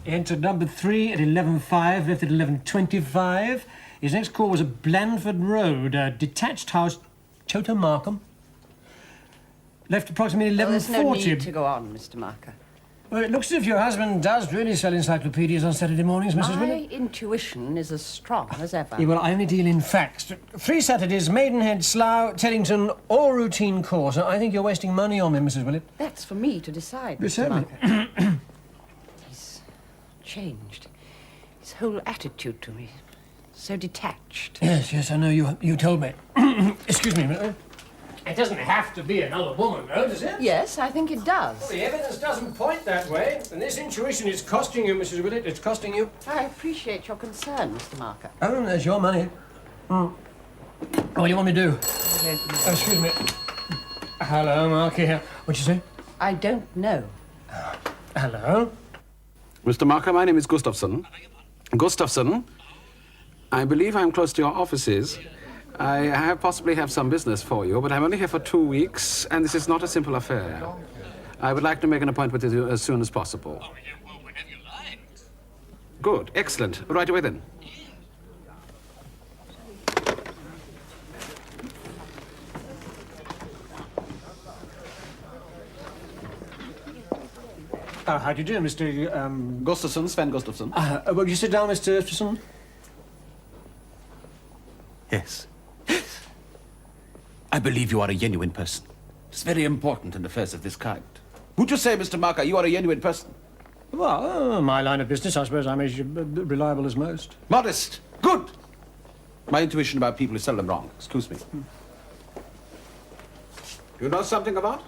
He entered number 3 at 11:05, left at 11:25. His next call was at Blandford Road, a detached house, Chota Markham. Left approximately 11:40. Well, there's no need to go on, Mr. Marker. Well, it looks as if your husband does really sell encyclopedias on Saturday mornings, Mrs. My Willett. intuition is as strong as ever. Yeah, well, I only deal in facts. 3 Saturdays, Maidenhead, Slough, Teddington, all routine course. I think you're wasting money on me, Mrs. Willett. That's for me to decide, Mr. Certainly. Marker. He's changed. His whole attitude to me. So detached. Yes, I know you told me. Excuse me a minute. It doesn't have to be another woman, though, does it? Yes, I think it does. Well, the evidence doesn't point that way, and this intuition is costing you, Mrs. Willett. It's costing you. I appreciate your concern, Mr. Marker. Oh, that's your money. What do you want me to do? Excuse me. Hello, Mark here. What'd you say? I don't know. Hello? Mr. Marker, my name is Gustafsson. Gustafsson, I believe I'm close to your offices. I possibly have some business for you, but I'm only here for 2 weeks, and this is not a simple affair. I would like to make an appointment with you as soon as possible. Good, excellent. Right away then. How do you do, Mr. Gustafsson, Sven Gustafsson. Will you sit down, Mr. Gustafsson? Yes. I believe you are a genuine person. It's very important in affairs of this kind. Would you say, Mr. Marker, you are a genuine person? Well, my line of business, I suppose I'm as reliable as most. Modest. Good. My intuition about people is seldom wrong. Excuse me. You know something about?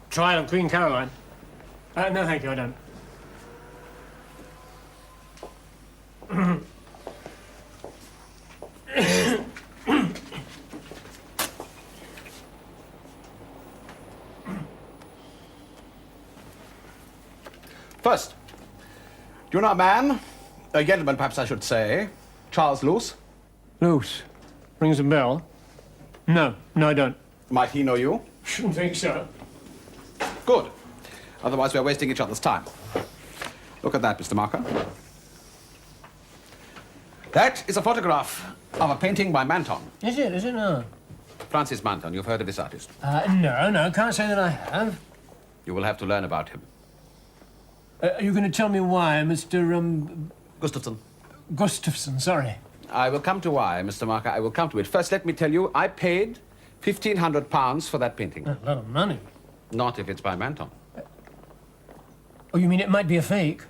Trial of Queen Caroline. No, thank you, I don't. First, do you know a man, a gentleman perhaps I should say, Charles Luce? Luce. Rings a bell. No, I don't. Might he know you? Shouldn't think so. Good. Otherwise we're wasting each other's time. Look at that, Mr. Marker. That is a photograph of a painting by Manton. Is it? No. Francis Manton, you've heard of this artist. No, can't say that I have. You will have to learn about him. Are you going to tell me why, Mr. Gustafsson. Gustafsson, sorry. I will come to why, Mr. Marker. I will come to it. First, let me tell you, I paid £1,500 for that painting. A lot of money. Not if it's by Manton. Oh, you mean it might be a fake?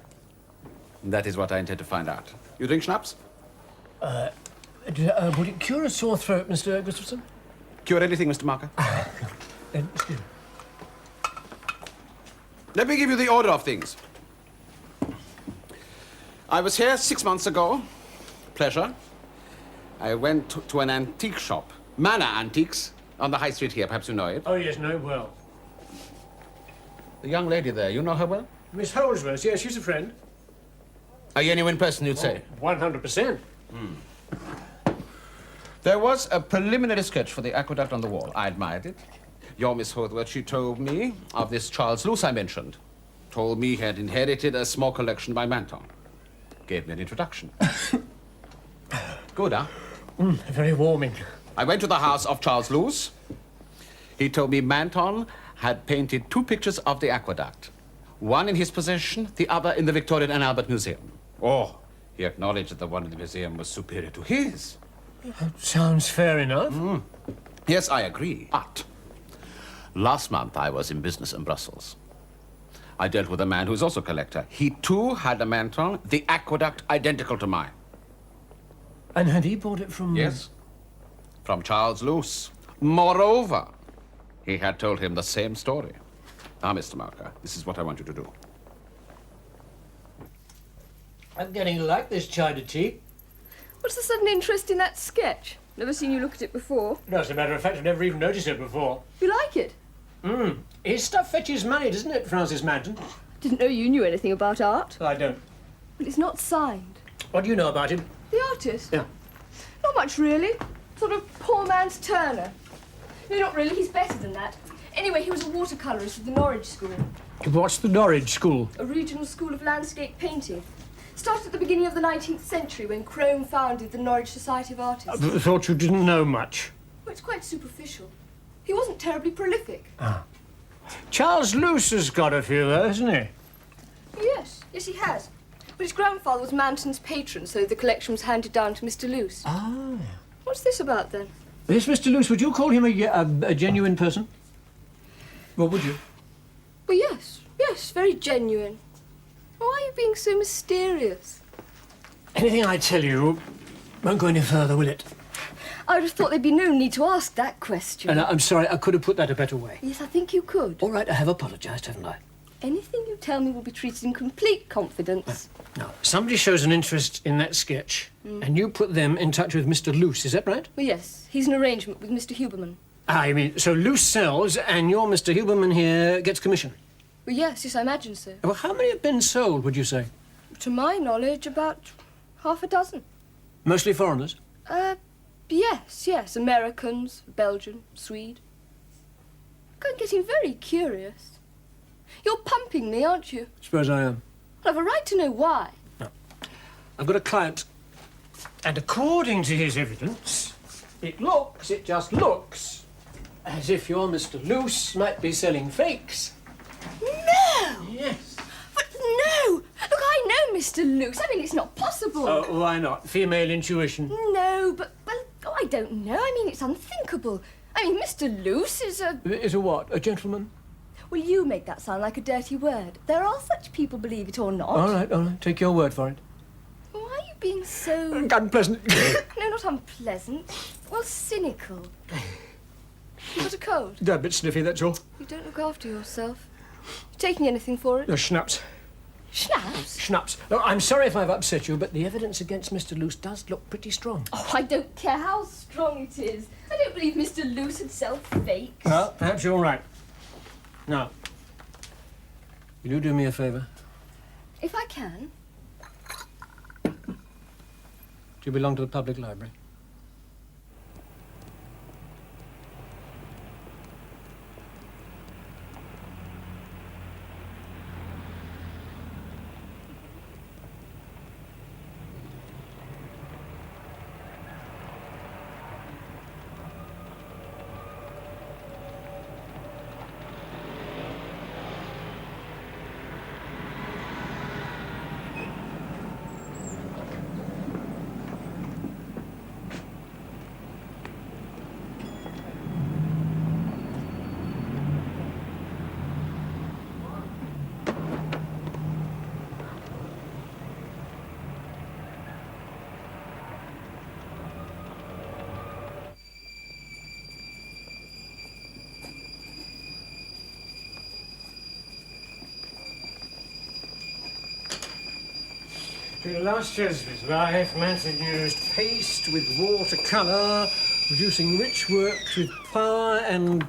That is what I intend to find out. You drink schnapps? Would it cure a sore throat, Mr. Gustafsson? Cure anything, Mr. Marker? Excuse me. Let me give you the order of things. I was here 6 months ago. Pleasure. I went to an antique shop, Manor Antiques, on the High Street here. Perhaps you know it. Oh, yes, no, well. The young lady there, you know her well? Miss Holdsworth, yes, she's a friend. A genuine person, you'd say? 100%. There was a preliminary sketch for the aqueduct on the wall. I admired it. Your Miss Holdsworth, she told me of this Charles Luce I mentioned. Told me he had inherited a small collection by Manton. Gave me an introduction. Good, huh? Very warming. I went to the house of Charles Luce. He told me Manton had painted 2 pictures of the aqueduct. One in his possession, the other in the Victorian and Albert Museum. Oh, he acknowledged that the one in the museum was superior to his. Sounds fair enough. Yes, I agree. But last month I was in business in Brussels. I dealt with a man who's also a collector. He too had a Manton, the aqueduct identical to mine. And had he bought it from... Yes, from Charles Luce. Moreover, he had told him the same story. Now, Mr. Marker, this is what I want you to do. I'm getting to like this China tea. What's the sudden interest in that sketch? Never seen you look at it before. No, as a matter of fact, I've never even noticed it before. You like it? His stuff fetches money, doesn't it, Francis Manton? Didn't know you knew anything about art. I don't. But it's not signed. What do you know about him? The artist? Yeah. Not much, really. Sort of poor man's Turner. No, not really. He's better than that. Anyway, he was a watercolourist at the Norwich School. What's the Norwich School? A regional school of landscape painting. Started at the beginning of the 19th century when Crome founded the Norwich Society of Artists. I thought you didn't know much. Well, it's quite superficial. He wasn't terribly prolific. Charles Luce has got a few, though, hasn't he? Yes, he has. But his grandfather was Manton's patron, so the collection was handed down to Mr. Luce. Ah. What's this about, then? Yes, Mr. Luce, would you call him a genuine person? What would you? Well, yes, very genuine. Why are you being so mysterious? Anything I tell you won't go any further, will it? I would have thought there'd be no need to ask that question. And I'm sorry, I could have put that a better way. Yes, I think you could. All right, I have apologised, haven't I? Anything you tell me will be treated in complete confidence. Now, somebody shows an interest in that sketch, and you put them in touch with Mr. Luce, is that right? Well, yes, he's an arrangement with Mr. Huberman. I mean, so Luce sells, and your Mr. Huberman here gets commission. Well, yes, I imagine so. Well, how many have been sold, would you say? To my knowledge, about half a dozen. Mostly foreigners? Yes, Americans, Belgian, Swede. I'm getting very curious. You're pumping me, aren't you? Suppose I am. Well, I've a right to know why. I've got a client, and according to his evidence, it just looks, as if your Mr. Luce might be selling fakes. No! Yes. But no! Look, I know Mr. Luce. I mean, it's not possible. Oh, why not? Female intuition. No, but, well, I don't know. I mean, it's unthinkable. I mean, Mr. Luce is a... Is a what? A gentleman? Well, you make that sound like a dirty word. There are such people, believe it or not. All right. Take your word for it. Why are you being so... Unpleasant. No, not unpleasant. Well, cynical. You got a cold? A bit sniffy, that's all. You don't look after yourself. You taking anything for it? No, schnapps. Schnapps? Schnapps. Look, I'm sorry if I've upset you, but the evidence against Mr. Luce does look pretty strong. Oh, I don't care how strong it is. I don't believe Mr. Luce would sell fakes. Well, perhaps you're right. Now, will you do me a favour? If I can. Do you belong to the public library? During last years of his life, Manton used paste with watercolour, producing rich works with power and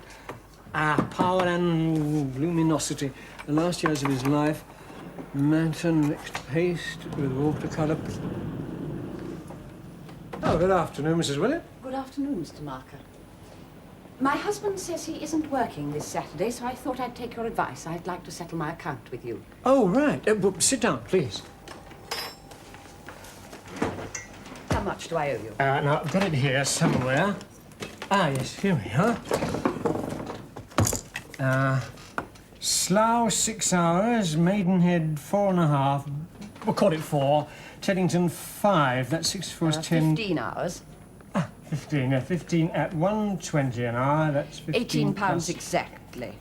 luminosity. The last years of his life, Manton mixed paste with watercolour. Oh, good afternoon, Mrs. Willett. Good afternoon, Mr. Marker. My husband says he isn't working this Saturday, so I thought I'd take your advice. I'd like to settle my account with you. Oh, right. Well, sit down, please. How much do I owe you? Now, I've got it here somewhere. Yes, here we are. Slough, 6 hours. Maidenhead, 4.5. We'll call it 4. Teddington, 5. That's 6 4 is 10. 15 hours. 15. 15 at 1.20 an hour. That's 15 £18 plus- exactly.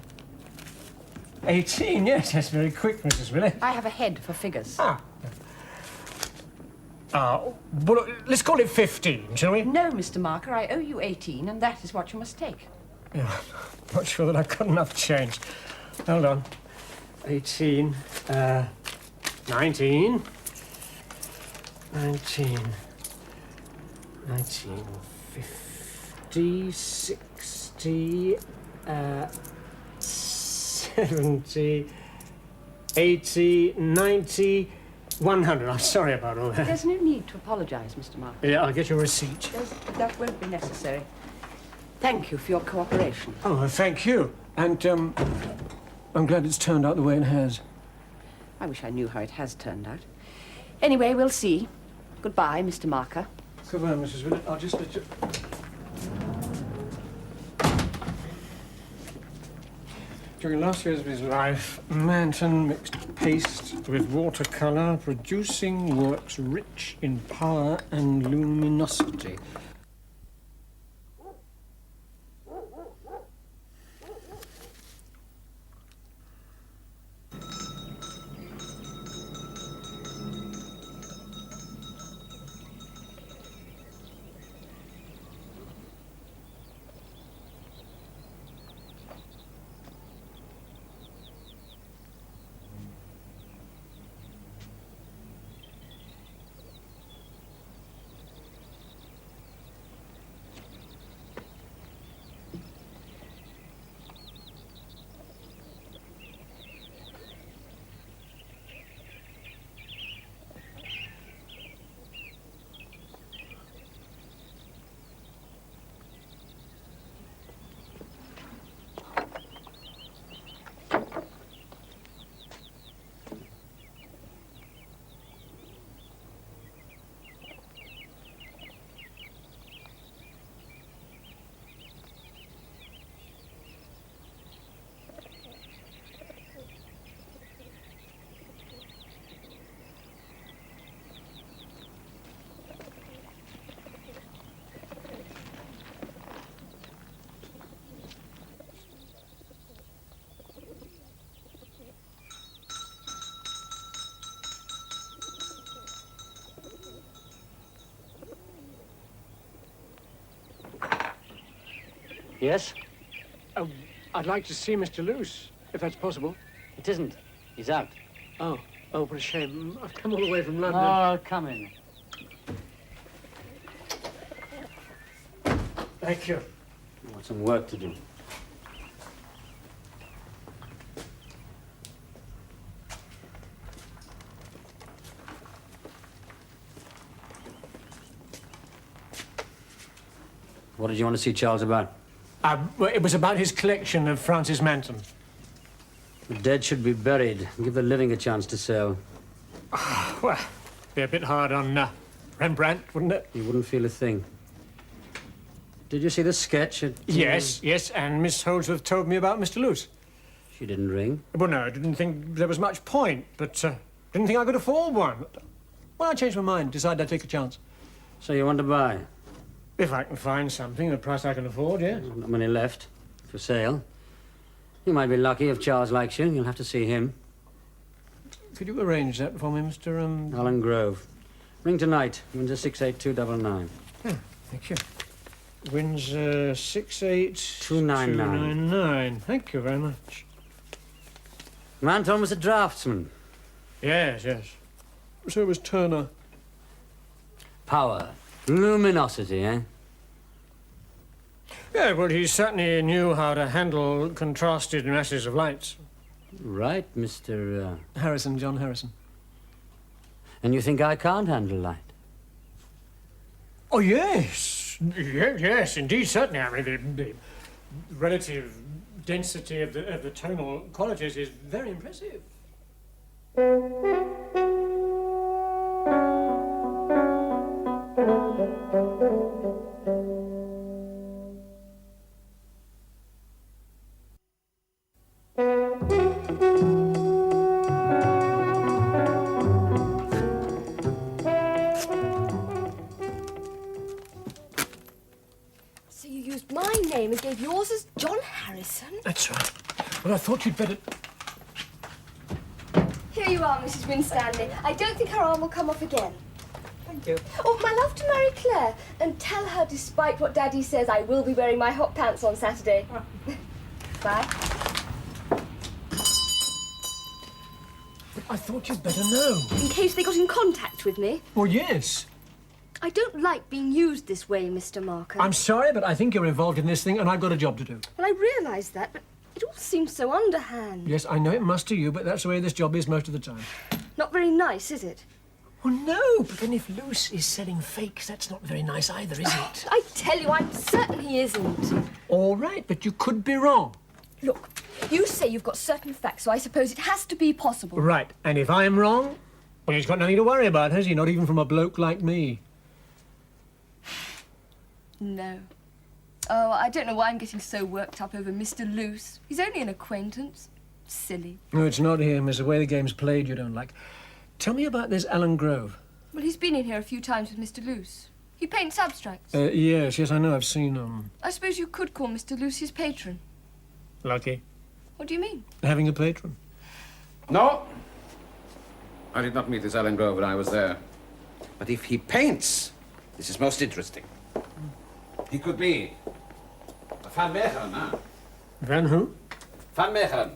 18, yes. That's very quick, Mrs. Willett. I have a head for figures. Well, let's call it 15, shall we? No, Mr. Marker, I owe you 18, and that is what you must take. Yeah, not sure that I've got enough change. Hold on. 18, 19. 19. 19, 50, 60, 70, 80, 90, 100. I'm sorry about all that. There's no need to apologise, Mr. Marker. Yeah, I'll get your receipt. That won't be necessary. Thank you for your cooperation. Oh, well, thank you. And, I'm glad it's turned out the way it has. I wish I knew how it has turned out. Anyway, we'll see. Goodbye, Mr. Marker. Goodbye, Mrs. Willett. I'll just let you... During last years of his life, Manton mixed paste with watercolour, producing works rich in power and luminosity. Yes? I'd like to see Mr. Luce, if that's possible. It isn't. He's out. Oh, what a shame. I've come all the way from London. Oh, come in. Thank you. I've got some work to do. What did you want to see Charles about? Well, it was about his collection of Francis Manton. The dead should be buried. Give the living a chance to sell. Well, be a bit hard on Rembrandt, wouldn't it? You wouldn't feel a thing. Did you see the sketch? Yes, and Miss Holdsworth told me about Mr. Luce. She didn't ring. Well, no, I didn't think there was much point, but didn't think I could afford one. Well, I changed my mind, decided I'd take a chance. So you want to buy? If I can find something at a price I can afford, yes. Not many left for sale. You might be lucky if Charles likes you. You'll have to see him. Could you arrange that for me, Mr. Alan Grove. Ring tonight. Windsor 68299. Yeah, thank you. Windsor 68299. 299. Thank you very much. Manton was a draftsman. Yes. So was Turner. Power. Luminosity, eh? Yeah, well, he certainly knew how to handle contrasted masses of lights. Right, Mr. Harrison, John Harrison. And you think I can't handle light? Oh, yes. Yes, indeed, certainly. I mean, the relative density of the tonal qualities is very impressive. So you used my name and gave yours as John Harrison? That's right. Well, I thought you'd better... Here you are, Mrs. Winstanley. I don't think her arm will come off again. Thank you. Oh, my love to Mary Claire. And tell her, despite what Daddy says, I will be wearing my hot pants on Saturday. Bye. I thought you'd better know. In case they got in contact with me. Well, yes. I don't like being used this way, Mr. Marker. I'm sorry, but I think you're involved in this thing, and I've got a job to do. Well, I realise that, but it all seems so underhand. Yes, I know it must to you, but that's the way this job is most of the time. Not very nice, is it? Well, no, but then if Luce is selling fakes, that's not very nice either, is it? I tell you, I'm certain he isn't. All right, but you could be wrong. Look, You say you've got certain facts, so I suppose it has to be possible. Right, and if I'm wrong, well, he's got nothing to worry about, has he? Not even from a bloke like me. No. Oh, I don't know why I'm getting so worked up over Mr. Luce. He's only an acquaintance. Silly. No, it's not him. It's the way the game's played you don't like. Tell me about this Alan Grove. Well, he's been in here a few times with Mr. Luce. He paints abstracts. Yes, I know. I've seen him. I suppose you could call Mr. Luce his patron. Lucky. What do you mean? Having a patron. No. I did not meet this Alan Grove when I was there. But if he paints, this is most interesting. He could be Van Meegeren, huh? Van who? Van Meegeren.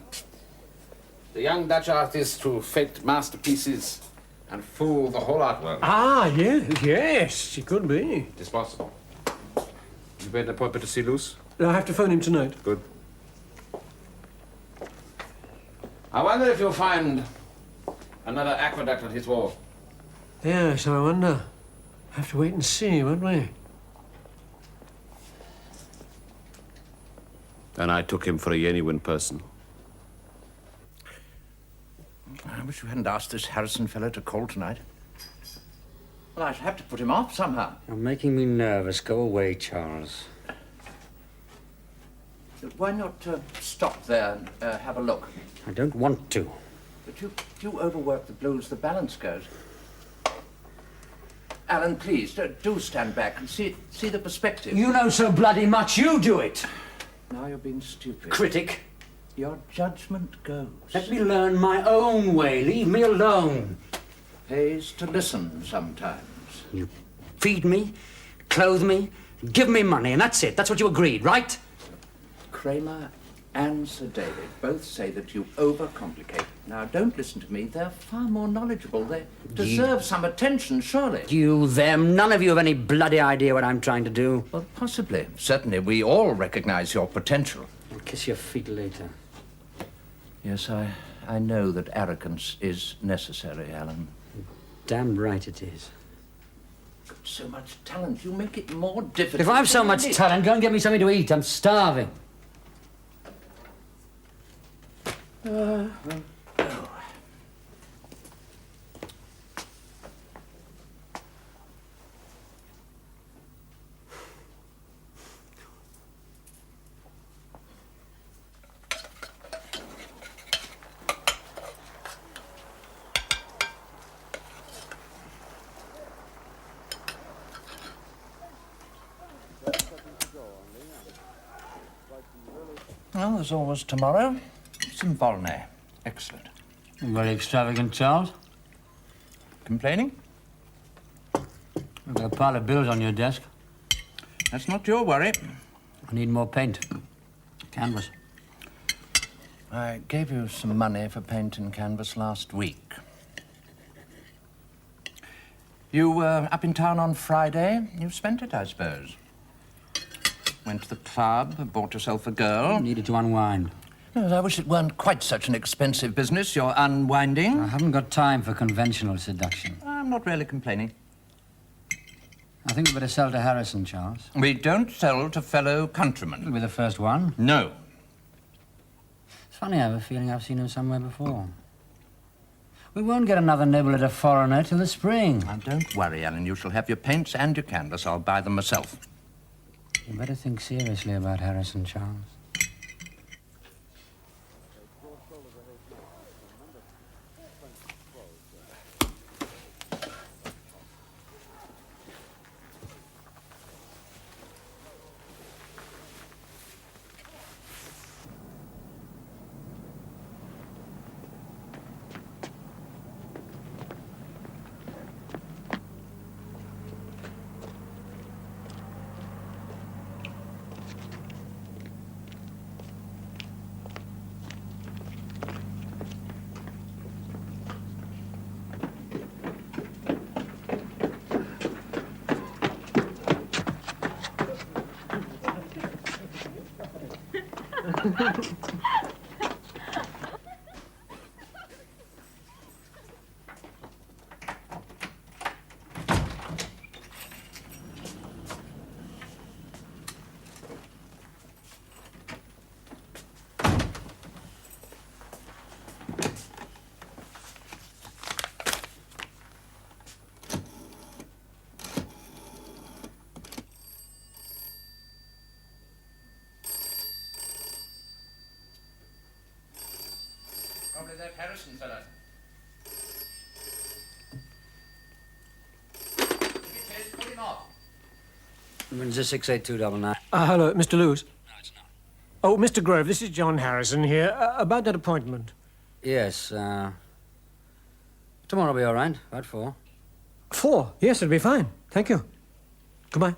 The young Dutch artist who faked masterpieces and fooled the whole art world. Ah, yes, he could be. It is possible. You made an appointment to see Luce? I'll have to phone him tonight. Good. I wonder if you'll find another aqueduct on his wall. Yes, I wonder. Have to wait and see, won't we? And I took him for a genuine person. I wish you hadn't asked this Harrison fellow to call tonight. Well, I'd have to put him off somehow. You're making me nervous. Go away, Charles. Why not stop there and have a look? I don't want to. But you overwork the blues, the balance goes. Alan, please, do stand back and see the perspective. You know so bloody much. You do it. Now you're being stupid. Critic. Your judgment goes. Let me learn my own way. Leave me alone. Pays to listen sometimes. You feed me, clothe me, give me money, and that's it. That's what you agreed, right? Kramer and Sir David both say that you overcomplicate. Now, don't listen to me. They're far more knowledgeable. They deserve some attention, surely. You, them, none of you have any bloody idea what I'm trying to do. Well, possibly. Certainly, we all recognize your potential. I'll kiss your feet later. Yes, I know that arrogance is necessary, Alan. Damn right it is. So much talent, you make it more difficult. If I've so to much manage. talent, go and get me something to eat. I'm starving. Well, there's always tomorrow. Some Volney. Excellent. Very extravagant, Charles. Complaining? I've got a pile of bills on your desk. That's not your worry. I need more paint. Canvas. I gave you some money for paint and canvas last week. You were up in town on Friday. You spent it, I suppose. Went to the club, bought yourself a girl. Needed to unwind. Yes, I wish it weren't quite such an expensive business, your unwinding. I haven't got time for conventional seduction. I'm not really complaining. I think we better sell to Harrison, Charles. We don't sell to fellow You'll countrymen. be the first one. No. It's funny, I have a feeling I've seen him somewhere before. We won't get another nibble at a foreigner till the spring. Now, don't worry, Alan. You shall have your paints and your canvas. I'll buy them myself. You better think seriously about Harrison, Charles. with that Harrison fella? Put him off. Windsor 68299. Hello, Mr. Lewis. No, it's not. Oh, Mr. Grove, this is John Harrison here. About that appointment. Yes, tomorrow will be all right. About 4. 4? Yes, it'll be fine. Thank you. Goodbye.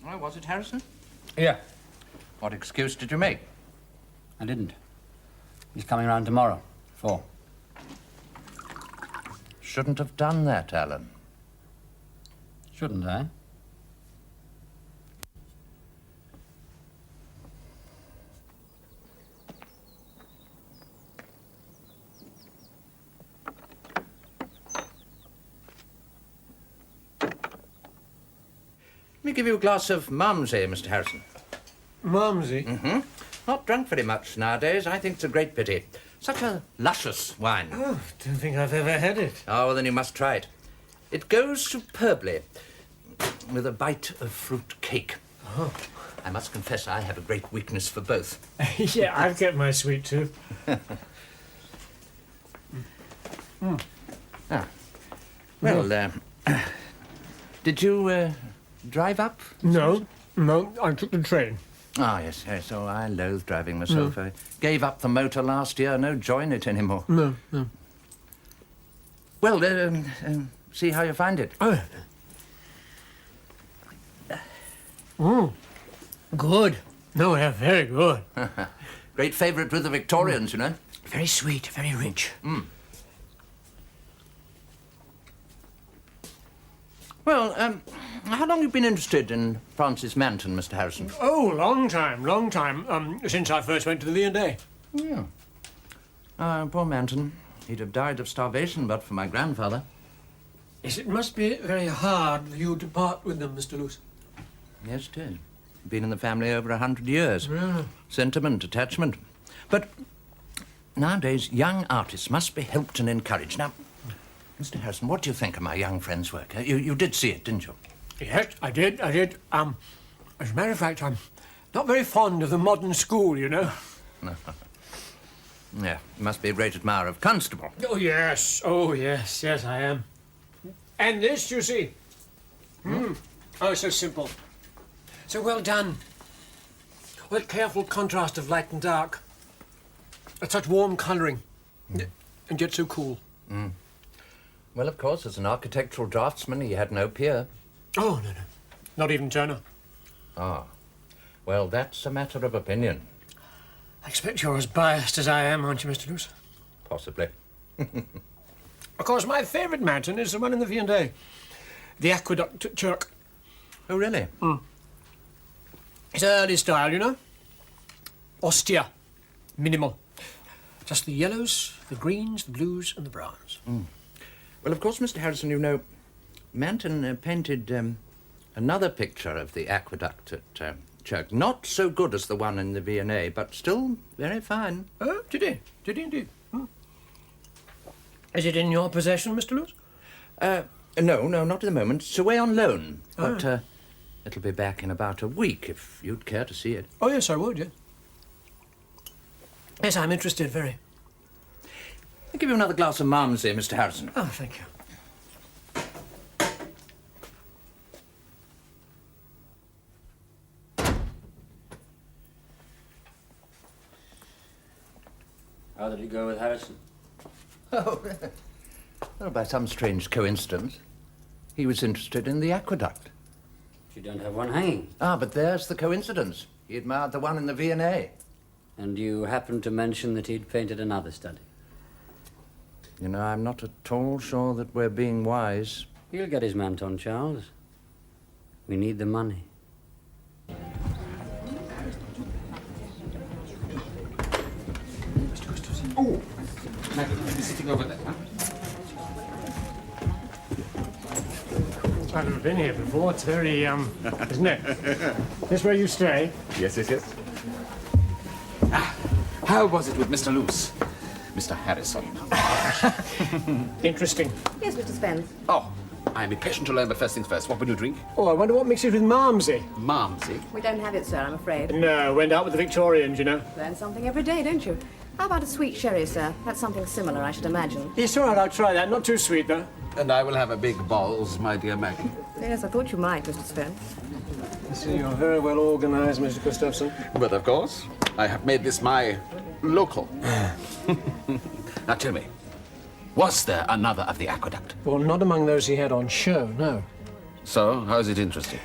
Oh, was it Harrison? Yeah. What excuse did you make? I didn't. He's coming round tomorrow. 4. Shouldn't have done that, Alan. Shouldn't I? Let me give you a glass of Malmsey, Mr. Harrison. Malmsey? Mm-hmm. Not drunk very much nowadays. I think it's a great pity. Such a luscious wine. Oh, don't think I've ever had it. Oh, well, then you must try it. It goes superbly with a bite of fruit cake. Oh. I must confess I have a great weakness for both. Yeah, I've kept my sweet tooth. Ah. Well, did you drive up? No, I took the train. Ah, yes, yes. Oh, I loathe driving myself. I gave up the motor last year. No joy in it anymore. No. Well, see how you find it. Oh. Good. No, yeah, very good. Great favourite with the Victorians, you know. Very sweet, very rich. Well, how long have you been interested in Francis Manton, Mr. Harrison? Oh, long time. Since I first went to the V&A. Yeah. Poor Manton. He'd have died of starvation but for my grandfather. Yes, it must be very hard for you to part with them, Mr. Lewis. Yes, it is. Been in the family over 100 years. Really? Sentiment, attachment. But nowadays, young artists must be helped and encouraged. Now, Mr. Harrison, what do you think of my young friend's work? You did see it, didn't you? Yes, I did. As a matter of fact, I'm not very fond of the modern school, you know. Yeah, you must be a great admirer of Constable. Oh, yes, I am. And this, you see. Oh, so simple. So well done. What careful contrast of light and dark. Such warm colouring. And yet so cool. Well, of course, as an architectural draftsman, he had no peer. Oh, no. Not even Turner. Ah. Well, that's a matter of opinion. I expect you're as biased as I am, aren't you, Mr. Lewis? Possibly. Of course, my favourite Manton is the one in the V&A. The Aqueduct Church. Oh, really? It's early style, you know. Austere. Minimal. Just the yellows, the greens, the blues and the browns. Well, of course, Mr. Harrison, you know, Manton painted another picture of the aqueduct at Church. Not so good as the one in the V&A, but still very fine. Oh, did he? Did he indeed? Is it in your possession, Mr. Lewis? No, not at the moment. It's away on loan. But it'll be back in about a week, if you'd care to see it. Oh, yes, I would, yes. Yes, I'm interested, very. I'll give you another glass of Malmsey, Mr. Harrison. Oh, thank you. How did it go with Harrison? Oh, well, by some strange coincidence, he was interested in the aqueduct. You don't have one hanging. Ah, but there's the coincidence. He admired the one in the V&A. And you happened to mention that he'd painted another study. You know, I'm not at all sure that we're being wise. He'll get his Manton, Charles. We need the money. Oh, Maggie, you'll be sitting over there, huh? I've never been here before. It's very, isn't it? This where you stay? Yes. How was it with Mr. Luce? Mr. Harrison. Interesting. Yes, Mr. Spence. Oh, I am impatient to learn, but first things first. What will you drink? Oh, I wonder what mixes with Malmsey. Malmsey. We don't have it, sir, I'm afraid. No, went out with the Victorians, you know. Learn something every day, don't you? How about a sweet sherry, sir? That's something similar, I should imagine. It's all right, I'll try that. Not too sweet, though. And I will have a big balls, my dear Maggie. Yes, I thought you might, Mr. Spence. I see you're very well organised, Mr. Gustafson. But of course, I have made this my local. Now tell me, was there another of the aqueduct? Well, not among those he had on show, no. So, how is it interesting?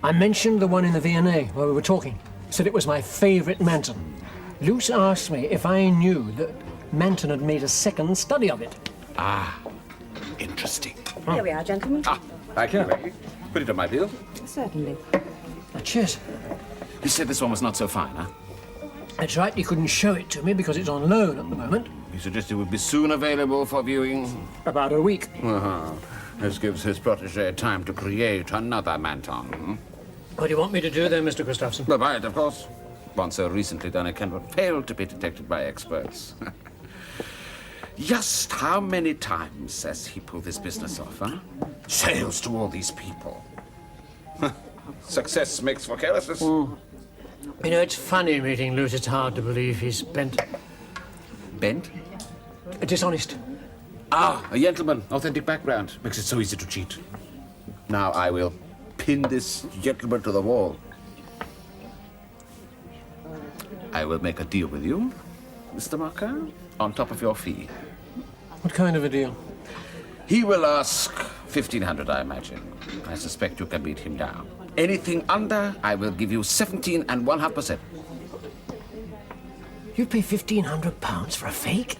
I mentioned the one in the V&A while we were talking. Said it was my favourite Manton. Luce asked me if I knew that Manton had made a second study of it. Ah, interesting. Here we are, gentlemen. Ah, thank you, Maggie. Put it on my bill. Certainly. Cheers. You said this one was not so fine, huh? That's right, he couldn't show it to me because it's on loan at the moment. You suggested it would be soon available for viewing? About a week. Uh-huh. This gives his protege time to create another Manton. Hmm? What do you want me to do then, Mr. Gustafson? But by it, of course. One so recently done, it cannot fail to be detected by experts. Just how many times has he pulled this business off, huh? Sales to all these people. Success makes for carelessness. You know, it's funny meeting Luce. It's hard to believe he's bent. Bent? Dishonest. Ah, a gentleman, authentic background. Makes it so easy to cheat. Now I will pin this gentleman to the wall. I will make a deal with you, Mr. Marker, on top of your fee. What kind of a deal? He will ask 1,500, I imagine. I suspect you can beat him down. Anything under, I will give you 17.5%. You'd pay £1,500 for a fake?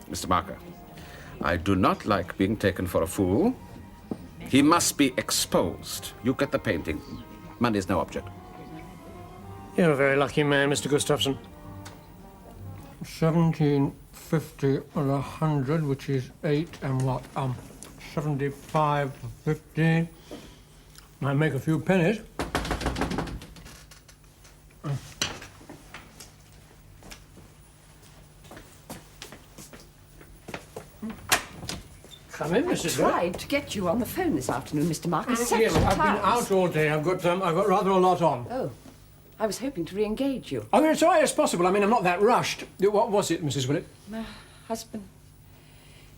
Mr. Marker, I do not like being taken for a fool. He must be exposed. You get the painting. Money is no object. You're a very lucky man, Mr. Gustafson. 1750 and 100, which is 8 and what? 75 for 50. Might make a few pennies. Come in, Mrs. Willett. Tried to get you on the phone this afternoon, Mr. Marker, several Yes, I've been times. out all day. I've got rather a lot on. Oh, I was hoping to re-engage you. I mean, as early as possible. I mean, I'm not that rushed. What was it, Mrs. Willett? My husband,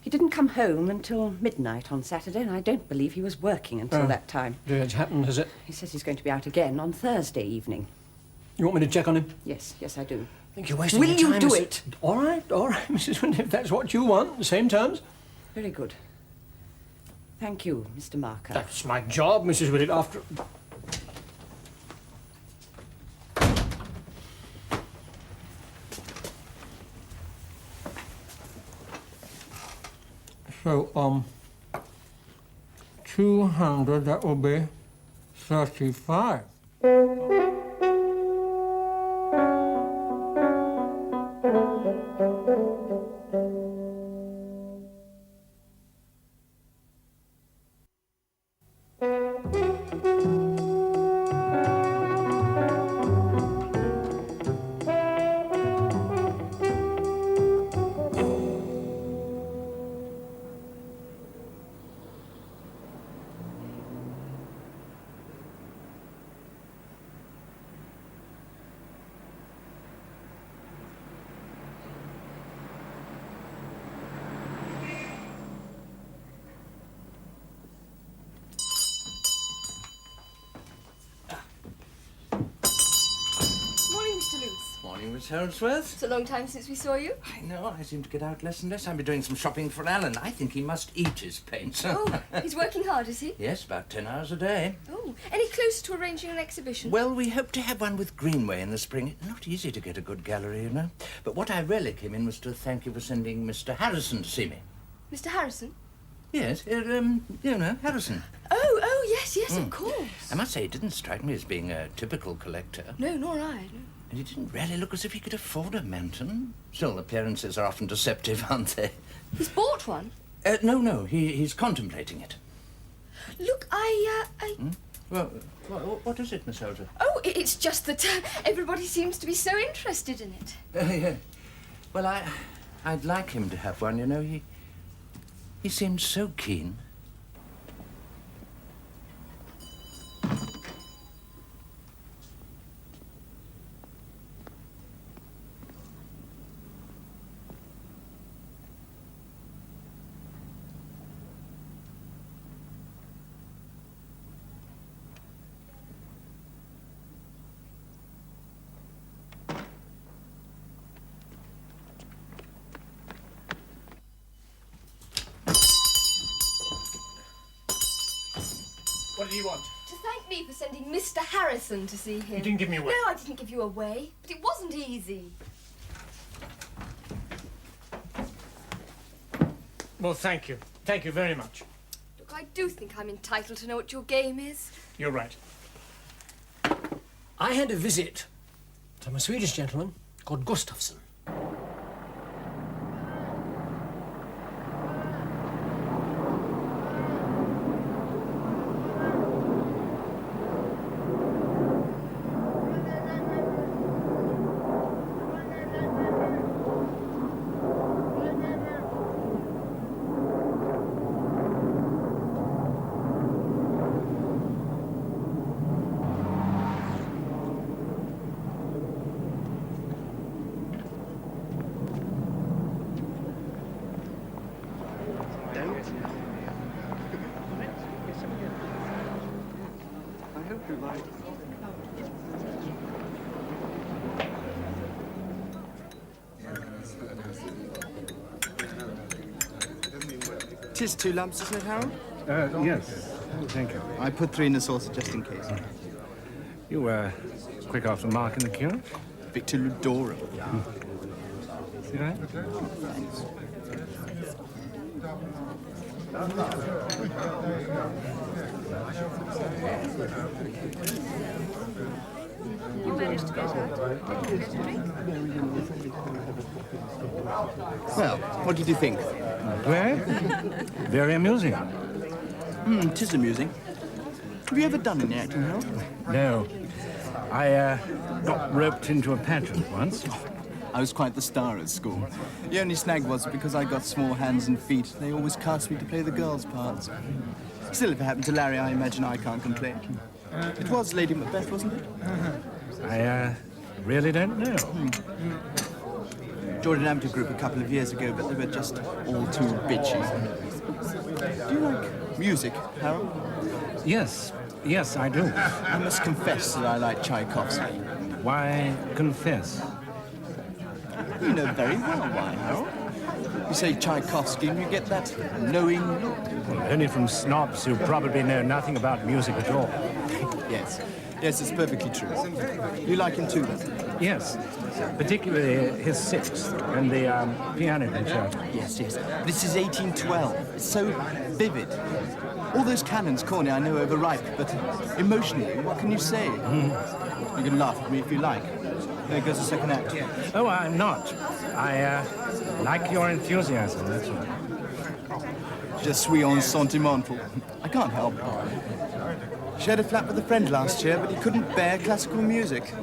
he didn't come home until midnight on Saturday, and I don't believe he was working until that time. It's happened, has it? He says he's going to be out again on Thursday evening. You want me to check on him? Yes, I do. I think you're wasting Will your you time. do it? All right, Mrs. Willett, if that's what you want, the same terms. Very good. Thank you, Mr. Marker. That's my job, Mrs. Willett, after... So, 200, that will be 35. Morning, Mr. Luce. Morning, Miss Holdsworth. It's a long time since we saw you. I know, I seem to get out less and less. I've been doing some shopping for Alan. I think he must eat his paints. Oh, he's working hard, is he? Yes, about 10 hours a day. Oh, any closer to arranging an exhibition? Well, we hope to have one with Greenway in the spring. It's not easy to get a good gallery, you know. But what I really came in was to thank you for sending Mr. Harrison to see me. Mr. Harrison? Yes, Harrison. Oh, yes, of course. I must say, it didn't strike me as being a typical collector. No, nor I. No. And he didn't really look as if he could afford a Manton. Still, appearances are often deceptive, aren't they? He's bought one. No, he's contemplating it. Look, Well, what is it, Miss Holdsworth? Oh, it's just that everybody seems to be so interested in it. Yeah. Well, I'd like him to have one, you know. He seemed so keen. What do you want? To thank me for sending Mr. Harrison to see him. You didn't give me away. No, I didn't give you away. But it wasn't easy. Well, thank you. Thank you very much. Look, I do think I'm entitled to know what your game is. You're right. I had a visit from a Swedish gentleman called Gustafsson. Tis 2 lumps, isn't it, Harold? Yes. Thank you. I put 3 in the saucer just in case. You were quick off the mark in the cure. Victor Ludoro. Did I? Thanks. You managed to get out. Did you get a drink? Well, what did you think? Well, very amusing. Tis amusing. Have you ever done any acting, Harold? No. I got roped into a pageant once. I was quite the star at school. The only snag was because I got small hands and feet, they always cast me to play the girls' parts. Still, if it happened to Larry, I imagine I can't complain. It was Lady Macbeth, wasn't it? I really don't know. Joined an amateur group a couple of years ago, but they were just all too bitchy. Do you like music, Harold? Yes, I do. I must confess that I like Tchaikovsky. Why confess? You know very well why, Harold. You say Tchaikovsky and you get that knowing look. Well, only from snobs who probably know nothing about music at all. Yes, it's perfectly true. You like him too, then? Yes, particularly his sixth and the piano concerto. Yes. This is 1812. It's so vivid. All those canons, Corny, I know overripe, but emotionally, what can you say? You can laugh at me if you like. There goes the second act. Oh, I'm not. I like your enthusiasm, that's all. Je suis un sentimental. I can't help it. Shared a flat with a friend last year, but he couldn't bear classical music.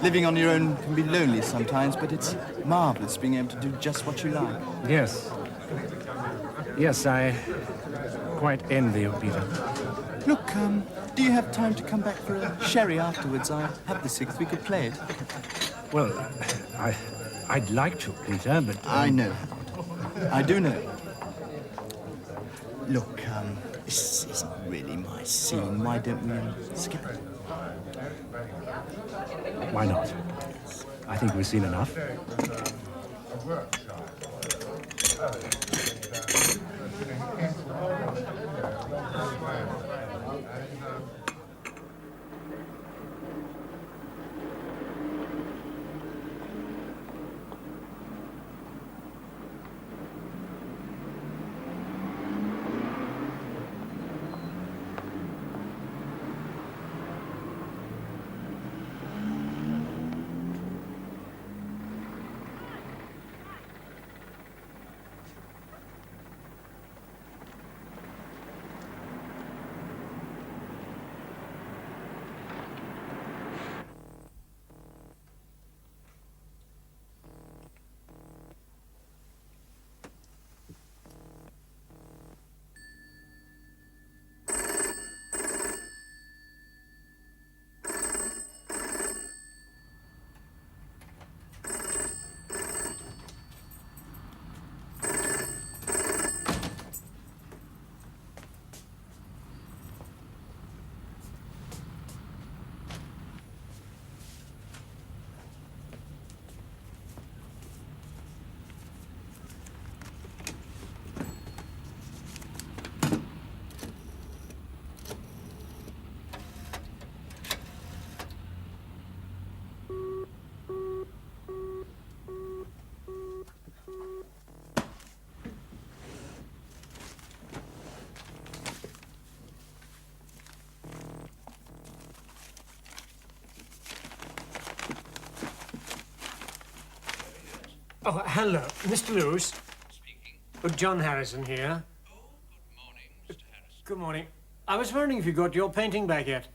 Living on your own can be lonely sometimes, but it's marvelous being able to do just what you like. Yes, I quite envy you, Peter. Look, do you have time to come back for a sherry afterwards? I have the sixth. We could play it. Well, I'd like to, Peter, but... I know. I do know. Look, this isn't really my scene. Why don't we skip it? Why not? I think we've seen enough. Oh, hello. Mr. Lewis. Speaking. Oh, John Harrison here. Oh, good morning, Mr. Harrison. Good morning. I was wondering if you got your painting back yet.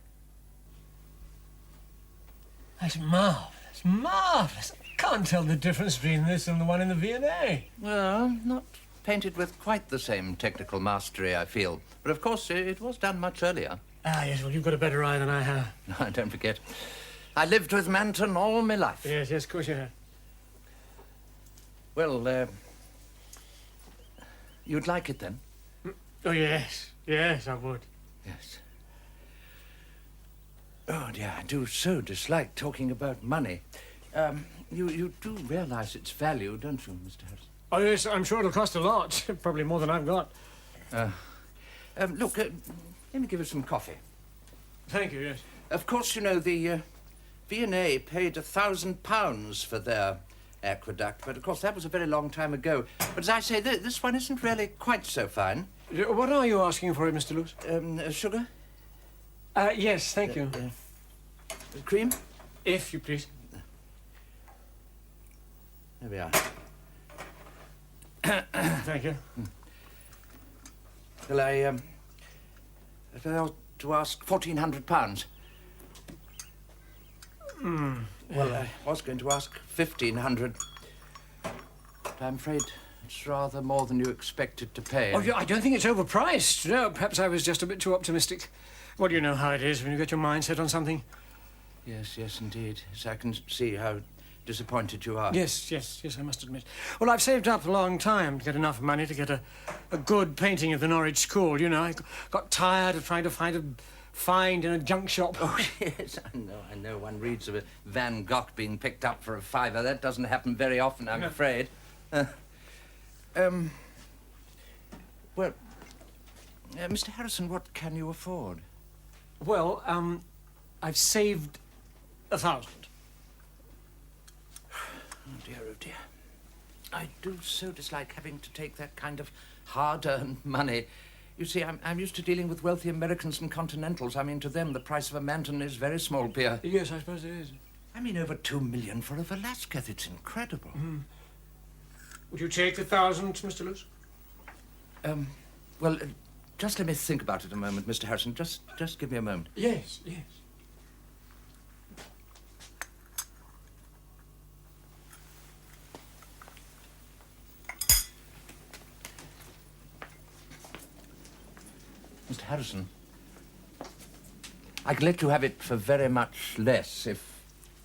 That's marvellous, marvellous. Can't tell the difference between this and the one in the V&A. Well, not painted with quite the same technical mastery, I feel. But of course, it was done much earlier. Ah, yes, well, you've got a better eye than I have. No, don't forget. I lived with Manton all my life. Yes, yes, of course you have. Well, you'd like it then? Oh, yes, yes, I would. Yes. Oh, dear, I do so dislike talking about money. You do realize its value, don't you, Mr. Harrison? Oh, yes, I'm sure it'll cost a lot. Probably more than I've got. Look, let me give you some coffee. Thank you, yes. Of course, you know, the V&A paid £1,000 for their aqueduct, but of course that was a very long time ago. But as I say, this one isn't really quite so fine. What are you asking for it, Mr. Lewis? Sugar? Yes, thank you. Cream? If you please. There we are. Thank you. Well, I ought to ask £1,400. Well, I was going to ask 1,500. But I'm afraid it's rather more than you expected to pay. Oh, I don't think it's overpriced. No, perhaps I was just a bit too optimistic. Well, you know how it is when you get your mind set on something. Yes, yes, indeed. Yes, I can see how disappointed you are. Yes, yes, yes, I must admit. Well, I've saved up a long time to get enough money to get a good painting of the Norwich School, you know. I got tired of trying to find a find in a junk shop. Oh, yes, I know. One reads of a Van Gogh being picked up for a fiver. That doesn't happen very often, I'm afraid. Well, Mr. Harrison, what can you afford? Well, I've saved 1,000. Oh, dear, oh, dear. I do so dislike having to take that kind of hard-earned money. You see, I'm used to dealing with wealthy Americans and Continentals. I mean, to them, the price of a Manton is very small beer. Yes, I suppose it is. I mean, over $2 million for a Velasquez. It's incredible. Mm. Would you take 1,000, Mr. Lewis? Well, just let me think about it a moment, Mr. Harrison. Just give me a moment. Yes, yes. Mr. Harrison, I can let you have it for very much less if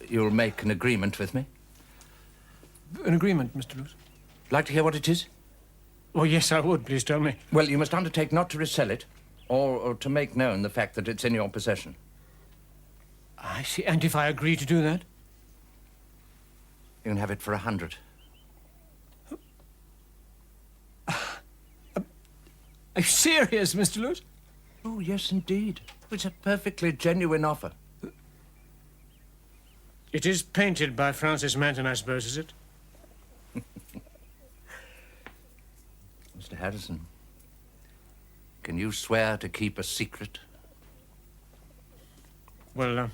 you'll make an agreement with me. An agreement, Mr. Lewis? Like to hear what it is? Oh, yes, I would. Please tell me. Well, you must undertake not to resell it or to make known the fact that it's in your possession. I see. And if I agree to do that? You can have it for 100. Are you serious, Mr. Lewis? Oh, yes, indeed. It's a perfectly genuine offer. It is painted by Francis Manton, I suppose, is it? Mr. Harrison, can you swear to keep a secret? Well,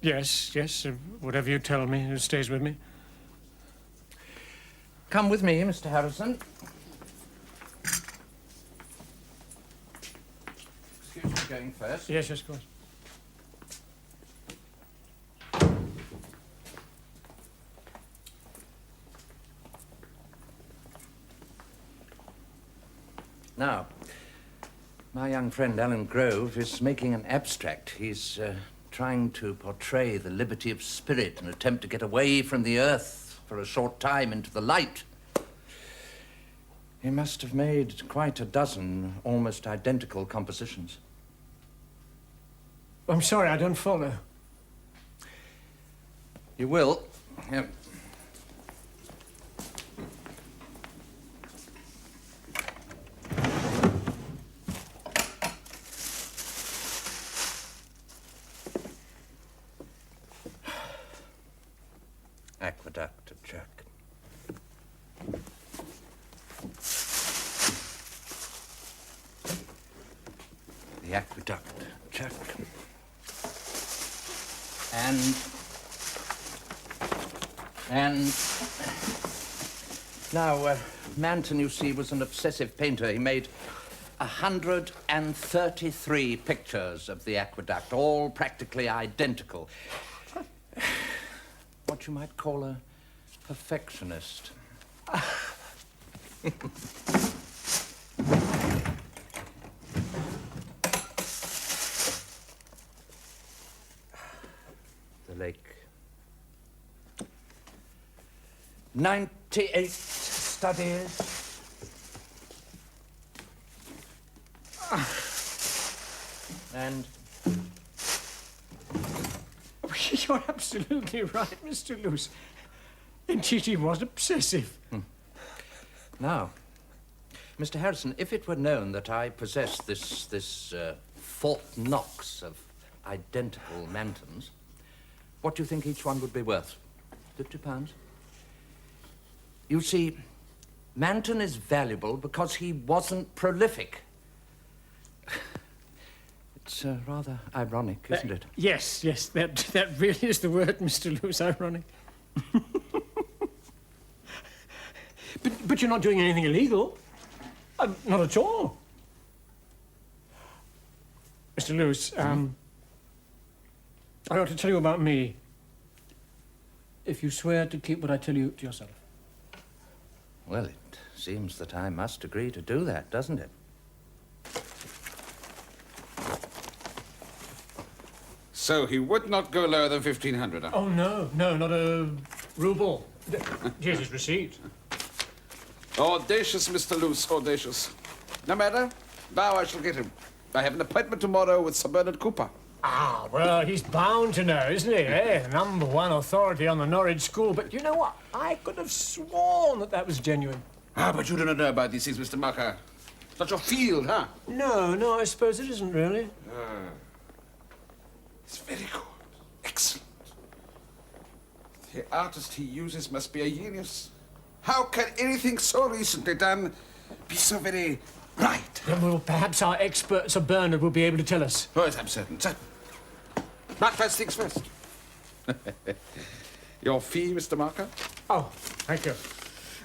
yes, yes. Whatever you tell me, it stays with me. Come with me, Mr. Harrison. Excuse me going first. Yes, yes, of course. Now, my young friend Alan Grove is making an abstract. He's trying to portray the liberty of spirit and attempt to get away from the earth for a short time into the light. He must have made quite a dozen almost identical compositions. I'm sorry, I don't follow. You will. Aqueduct of Chuck. The aqueduct, Chuck. And Now, Manton, you see, was an obsessive painter. He made 133 pictures of the aqueduct, all practically identical. What you might call a perfectionist. The lake. 98 studies. And You're absolutely right, Mr. Luce. Indeed, he was obsessive. now, Mr. Harrison, if it were known that I possessed this Fort Knox of identical Mantons, what do you think each one would be worth? £50? You see, Manton is valuable because he wasn't prolific. It's rather ironic, isn't it? Yes, that really is the word, Mr. Luce, ironic. but you're not doing anything illegal. Not at all. Mr. Luce, I ought to tell you about me. If you swear to keep what I tell you to yourself. Well, it seems that I must agree to do that, doesn't it? So he would not go lower than 1,500, huh? Oh, no, not a ruble. Here's his receipt. Audacious, Mr. Luce, audacious. No matter. Now I shall get him. I have an appointment tomorrow with Sir Bernard Cooper. Ah, well, he's bound to know, isn't he? #1 authority on the Norwich School. But you know what? I could have sworn that was genuine. Ah, but you do not know about these things, Mr. Marker. It's not your field, huh? No, I suppose it isn't really. It's very good. Excellent. The artist he uses must be a genius. How can anything so recently done be so very right? Well, perhaps our expert, Sir Bernard, will be able to tell us. Oh, yes, I'm certain. But first things first. Your fee, Mr. Marker? Oh, thank you.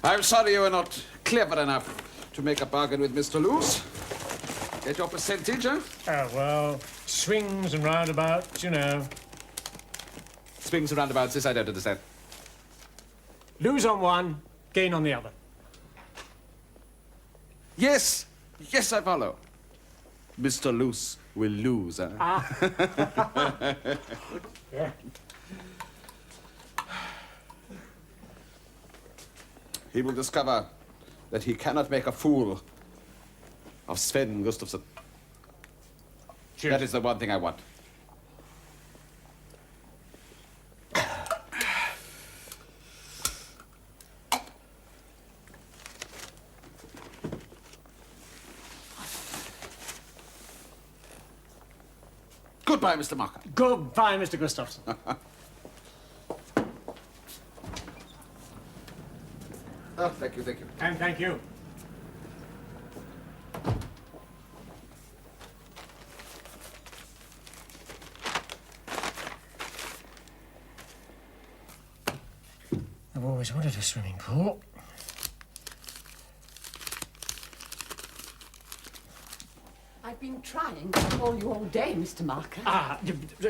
I'm sorry you were not clever enough to make a bargain with Mr. Luce. Get your percentage, huh? Oh, well, swings and roundabouts, you know. Swings and roundabouts, this I don't understand. Lose on one, gain on the other. Yes, I follow. Mr. Luce will lose, huh? Yeah. He will discover that he cannot make a fool of Sven Gustafsson. Cheers. That is the one thing I want. Goodbye, Mr. Marker. Goodbye, Mr. Gustafsson. Oh, thank you. And thank you. I've always wanted a swimming pool. I've been trying to call you all day, Mr. Marker.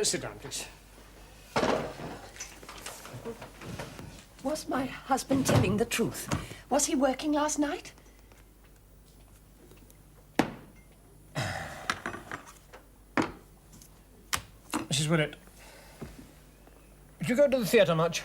Sit down, please. Was my husband telling the truth? Was he working last night? Mrs. Willett, did you go to the theatre much?